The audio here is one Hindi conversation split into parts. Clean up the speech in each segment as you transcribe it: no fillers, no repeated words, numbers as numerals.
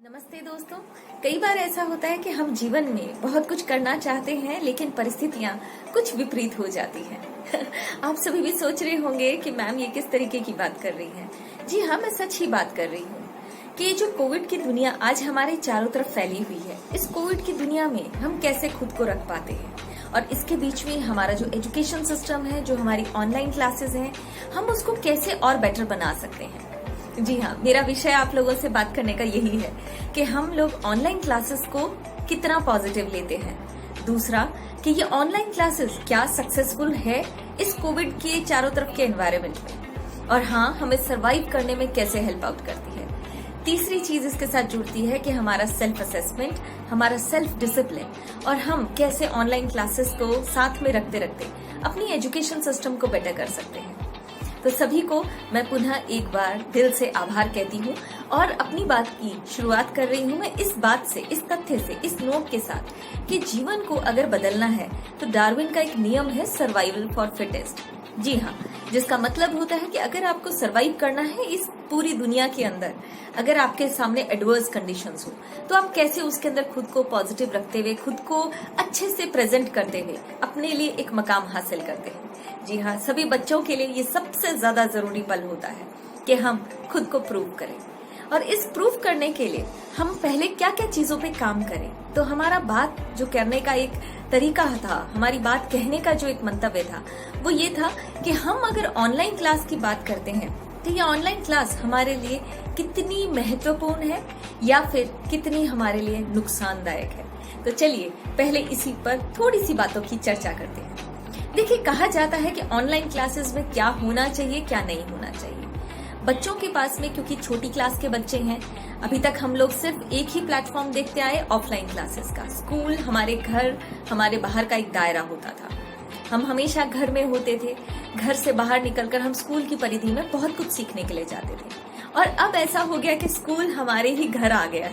नमस्ते दोस्तों। कई बार ऐसा होता है कि हम जीवन में बहुत कुछ करना चाहते हैं लेकिन परिस्थितियां कुछ विपरीत हो जाती हैं। आप सभी भी सोच रहे होंगे कि मैम ये किस तरीके की बात कर रही हैं। जी हाँ, मैं सच ही बात कर रही हूँ कि जो कोविड की दुनिया आज हमारे चारों तरफ फैली हुई है, इस कोविड की दुनिया में हम कैसे खुद को रख पाते हैं और इसके बीच में हमारा जो एजुकेशन सिस्टम है, जो हमारी ऑनलाइन क्लासेस हैं, हम उसको कैसे और बेटर बना सकते हैं। जी हाँ, मेरा विषय आप लोगों से बात करने का यही है कि हम लोग ऑनलाइन क्लासेस को कितना पॉजिटिव लेते हैं। दूसरा कि ये ऑनलाइन क्लासेस क्या सक्सेसफुल है इस कोविड के चारों तरफ के एनवायरनमेंट में, और हाँ, हमें सरवाइव करने में कैसे हेल्प आउट करती है। तीसरी चीज इसके साथ जुड़ती है कि हमारा सेल्फ असेसमेंट, हमारा सेल्फ डिसिप्लिन, और हम कैसे ऑनलाइन क्लासेस को साथ में रखते रखते अपनी एजुकेशन सिस्टम को बेटर कर सकते हैं। तो सभी को मैं पुनः एक बार दिल से आभार कहती हूँ और अपनी बात की शुरुआत कर रही हूँ मैं इस बात से, इस तथ्य से, इस नोट के साथ कि जीवन को अगर बदलना है तो डार्विन का एक नियम है, सर्वाइवल फॉर फिटेस्ट। जी हाँ, जिसका मतलब होता है कि अगर आपको सरवाइव करना है इस पूरी दुनिया के अंदर, अगर आपके सामने एडवर्स कंडीशंस हो, तो आप कैसे उसके अंदर खुद को पॉजिटिव रखते हुए, खुद को अच्छे से प्रेजेंट करते हुए अपने लिए एक मकाम हासिल करते हैं। जी हाँ, सभी बच्चों के लिए ये सबसे ज्यादा जरूरी पल होता है कि हम खुद को प्रूव करें, और इस प्रूव करने के लिए हम पहले क्या क्या चीजों पे काम करें। तो हमारा बात जो करने का एक तरीका था, हमारी बात कहने का जो एक मंतव्य था, वो ये था कि हम अगर ऑनलाइन क्लास की बात करते हैं तो ये ऑनलाइन क्लास हमारे लिए कितनी महत्वपूर्ण है या फिर कितनी हमारे लिए नुकसानदायक है। तो चलिए पहले इसी पर थोड़ी सी बातों की चर्चा करते हैं। देखिए, कहा जाता है कि ऑनलाइन क्लासेस में क्या होना चाहिए, क्या नहीं होना चाहिए। बच्चों के पास में, क्योंकि छोटी क्लास के बच्चे हैं, अभी तक हम लोग सिर्फ एक ही प्लेटफॉर्म देखते आए, ऑफलाइन क्लासेस का। स्कूल हमारे घर, हमारे बाहर का एक दायरा होता था। हम हमेशा घर में होते थे, घर से बाहर निकलकर हम स्कूल की परिधि में बहुत कुछ सीखने के लिए जाते थे। और अब ऐसा हो गया कि स्कूल हमारे ही घर आ गया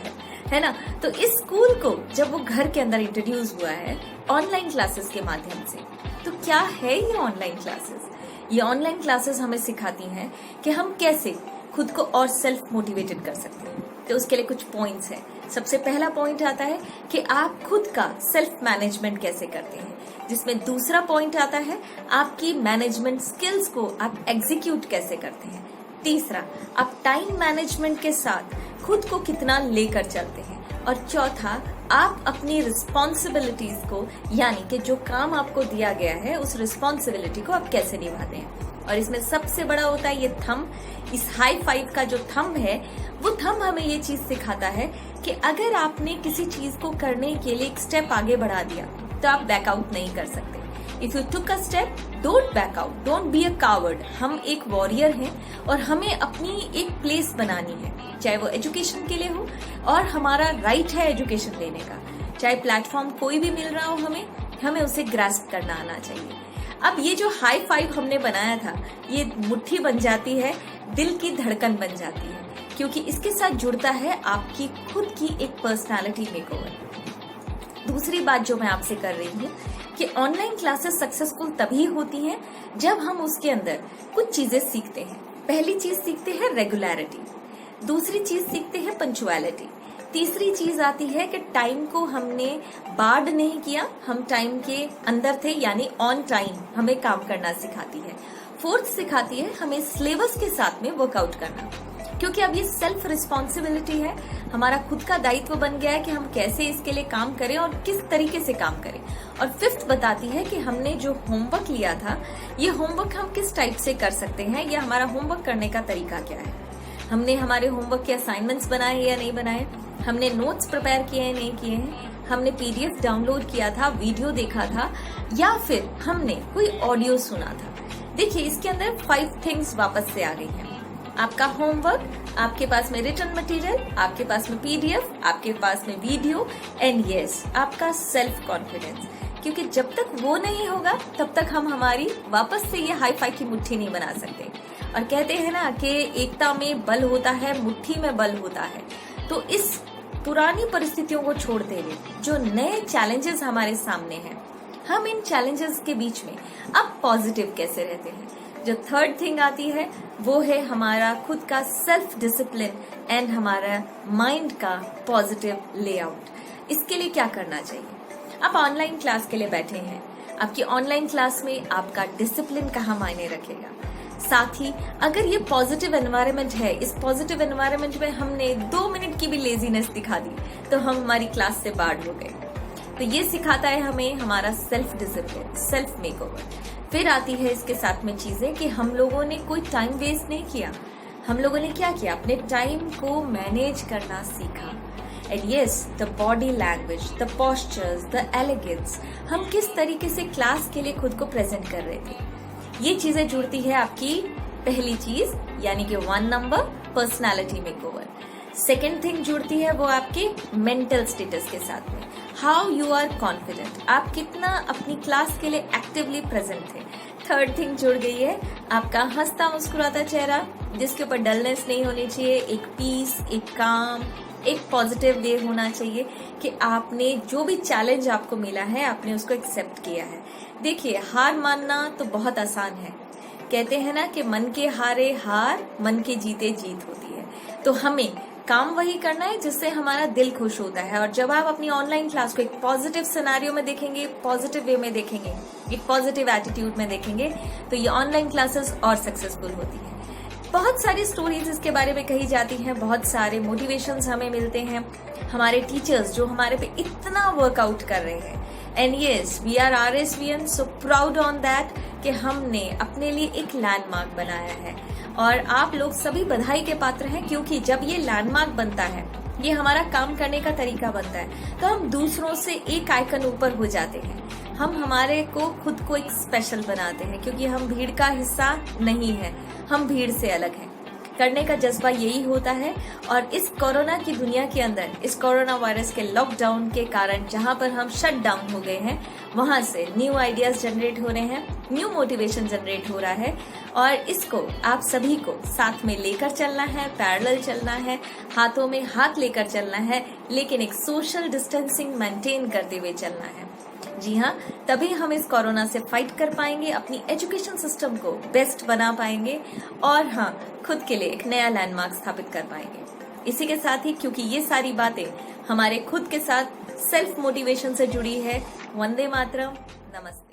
है ना। तो इस स्कूल को जब वो घर के अंदर इंट्रोड्यूस हुआ है ऑनलाइन क्लासेस के माध्यम से, तो क्या है ये ऑनलाइन क्लासेस? ये ऑनलाइन क्लासेस हमें सिखाती हैं कि हम कैसे खुद को और सेल्फ मोटिवेटेड कर सकते हैं। तो उसके लिए कुछ पॉइंट्स हैं। सबसे पहला पॉइंट आता है कि आप खुद का सेल्फ मैनेजमेंट कैसे करते हैं, जिसमें दूसरा पॉइंट आता है आपकी मैनेजमेंट स्किल्स को आप एग्जीक्यूट कैसे करते हैं। तीसरा, आप टाइम मैनेजमेंट के साथ खुद को कितना लेकर चलते हैं। और चौथा, आप अपनी रिस्पॉन्सिबिलिटीज को, यानी कि जो काम आपको दिया गया है उस रिस्पॉन्सिबिलिटी को आप कैसे निभाते हैं। और इसमें सबसे बड़ा होता है ये थंब। इस हाई फाइव का जो थंब है, वो थंब हमें ये चीज सिखाता है कि अगर आपने किसी चीज को करने के लिए एक स्टेप आगे बढ़ा दिया तो आप बैकआउट नहीं कर सकते। If you took a step, don't back out, don't be a coward. हम एक वॉरियर हैं और हमें अपनी एक प्लेस बनानी है, चाहे वो एजुकेशन के लिए हो, और हमारा राइट है एजुकेशन लेने का। चाहे प्लेटफॉर्म कोई भी मिल रहा हो, हमें उसे ग्रास्प करना आना चाहिए। अब ये जो हाई फाइव हमने बनाया था, ये मुट्ठी बन जाती है, दिल की धड़कन बन जाती है, क्योंकि इसके साथ जुड़ता है आपकी खुद की एक पर्सनालिटी मेकओवर। दूसरी बात जो मैं आपसे कर रही हूँ कि ऑनलाइन क्लासेस सक्सेसफुल तभी होती हैं जब हम उसके अंदर कुछ चीजें सीखते हैं। पहली चीज सीखते हैं रेगुलरिटी, दूसरी चीज सीखते हैं पंक्चुअलिटी, तीसरी चीज आती है कि टाइम को हमने बार्ड नहीं किया, हम टाइम के अंदर थे, यानी ऑन टाइम हमें काम करना सिखाती है। फोर्थ सिखाती है हमें सिलेबस के साथ में वर्कआउट करना, क्योंकि अब ये सेल्फ रिस्पॉन्सिबिलिटी है, हमारा खुद का दायित्व बन गया है कि हम कैसे इसके लिए काम करें और किस तरीके से काम करें। और फिफ्थ बताती है कि हमने जो होमवर्क लिया था, ये होमवर्क हम किस टाइप से कर सकते हैं, या हमारा होमवर्क करने का तरीका क्या है। हमने हमारे होमवर्क के असाइनमेंट्स बनाए या नहीं बनाए, हमने नोट्स प्रिपेयर किए हैं नहीं किए हैं, हमने पीडीएफ डाउनलोड किया था, वीडियो देखा था, या फिर हमने कोई ऑडियो सुना था। देखिए, इसके अंदर 5 थिंग्स वापस से आ गई हैं। आपका होमवर्क, आपके पास में रिटन मटेरियल, आपके पास में पीडीएफ, आपके पास में वीडियो, एंड यस, आपका सेल्फ कॉन्फिडेंस। क्योंकि जब तक वो नहीं होगा तब तक हम हमारी वापस से ये हाई फाई की मुट्ठी नहीं बना सकते। और कहते हैं ना कि एकता में बल होता है, मुट्ठी में बल होता है। तो इस पुरानी परिस्थितियों को छोड़ते हुए जो नए चैलेंजेस हमारे सामने हैं, हम इन चैलेंजेस के बीच में अब पॉजिटिव कैसे रहते हैं। जो थर्ड थिंग आती है वो है हमारा खुद का सेल्फ डिसिप्लिन एंड हमारा माइंड का पॉजिटिव लेआउट। इसके लिए क्या करना चाहिए? आप ऑनलाइन क्लास के लिए बैठे हैं, आपकी ऑनलाइन क्लास में आपका डिसिप्लिन कहाँ मायने रखेगा। साथ ही अगर ये पॉजिटिव एनवायरनमेंट है, इस पॉजिटिव एनवायरनमेंट में हमने 2 मिनट की भी लेजीनेस दिखा दी तो हम हमारी क्लास से बाहर हो गए। तो ये सिखाता है हमें हमारा सेल्फ डिसिप्लिन, सेल्फ मेकओवर। फिर आती है इसके साथ में चीजें कि हम लोगों ने कोई टाइम वेस्ट नहीं किया। हम लोगों ने क्या किया? अपने टाइम को मैनेज करना सीखा। And yes, the body language, the postures, the elegance, हम किस तरीके से क्लास के लिए खुद को प्रेजेंट कर रहे थे, ये चीजें जुड़ती है आपकी पहली चीज, यानी कि 1 number personality makeover. Second thing जुड़ती है वो आपके मेंटल स्टेटस के साथ में, हाउ यू आर कॉन्फिडेंट, आप कितना अपनी क्लास के लिए एक्टिवली प्रेजेंट थे। थर्ड थिंग जुड़ गई है आपका हंसता मुस्कुराता चेहरा, जिसके ऊपर डलनेस नहीं होनी चाहिए, एक पीस, एक काम, एक पॉजिटिव वे होना चाहिए कि आपने जो भी चैलेंज आपको मिला है आपने उसको एक्सेप्ट किया है। देखिए, हार मानना तो बहुत आसान है, कहते हैं ना कि मन के हारे हार, मन के जीते जीत होती है। तो हमें काम वही करना है जिससे हमारा दिल खुश होता है। और जब आप अपनी ऑनलाइन क्लास को एक पॉजिटिव सिनेरियो में देखेंगे, पॉजिटिव वे में देखेंगे, एक पॉजिटिव एटीट्यूड में देखेंगे, तो ये ऑनलाइन क्लासेस और सक्सेसफुल होती है। बहुत सारी स्टोरीज इसके बारे में कही जाती हैं, बहुत सारे मोटिवेशंस हमें मिलते हैं, हमारे टीचर्स जो हमारे पे इतना वर्कआउट कर रहे हैं। And yes, we are RSVN so proud on that कि हमने अपने लिए एक लैंडमार्क बनाया है और आप लोग सभी बधाई के पात्र हैं, क्योंकि जब ये लैंडमार्क बनता है, ये हमारा काम करने का तरीका बनता है, तो हम दूसरों से एक आइकन ऊपर हो जाते हैं। हम हमारे को खुद को एक स्पेशल बनाते हैं, क्योंकि हम भीड़ का हिस्सा नहीं है, हम भीड़ से अलग हैं। करने का जज्बा यही होता है। और इस कोरोना की दुनिया के अंदर, इस कोरोना वायरस के लॉकडाउन के कारण जहां पर हम शट डाउन हो गए हैं, वहां से न्यू आइडियाज जनरेट हो रहे हैं, न्यू मोटिवेशन जनरेट हो रहा है और इसको आप सभी को साथ में लेकर चलना है, पैरेलल चलना है, हाथों में हाथ लेकर चलना है, लेकिन एक सोशल डिस्टेंसिंग मेंटेन करते हुए चलना है। जी हाँ, तभी हम इस कोरोना से फाइट कर पाएंगे, अपनी एजुकेशन सिस्टम को बेस्ट बना पाएंगे और हाँ, खुद के लिए एक नया लैंडमार्क स्थापित कर पाएंगे। इसी के साथ ही, क्योंकि ये सारी बातें हमारे खुद के साथ सेल्फ मोटिवेशन से जुड़ी है, वंदे मातरम, नमस्ते।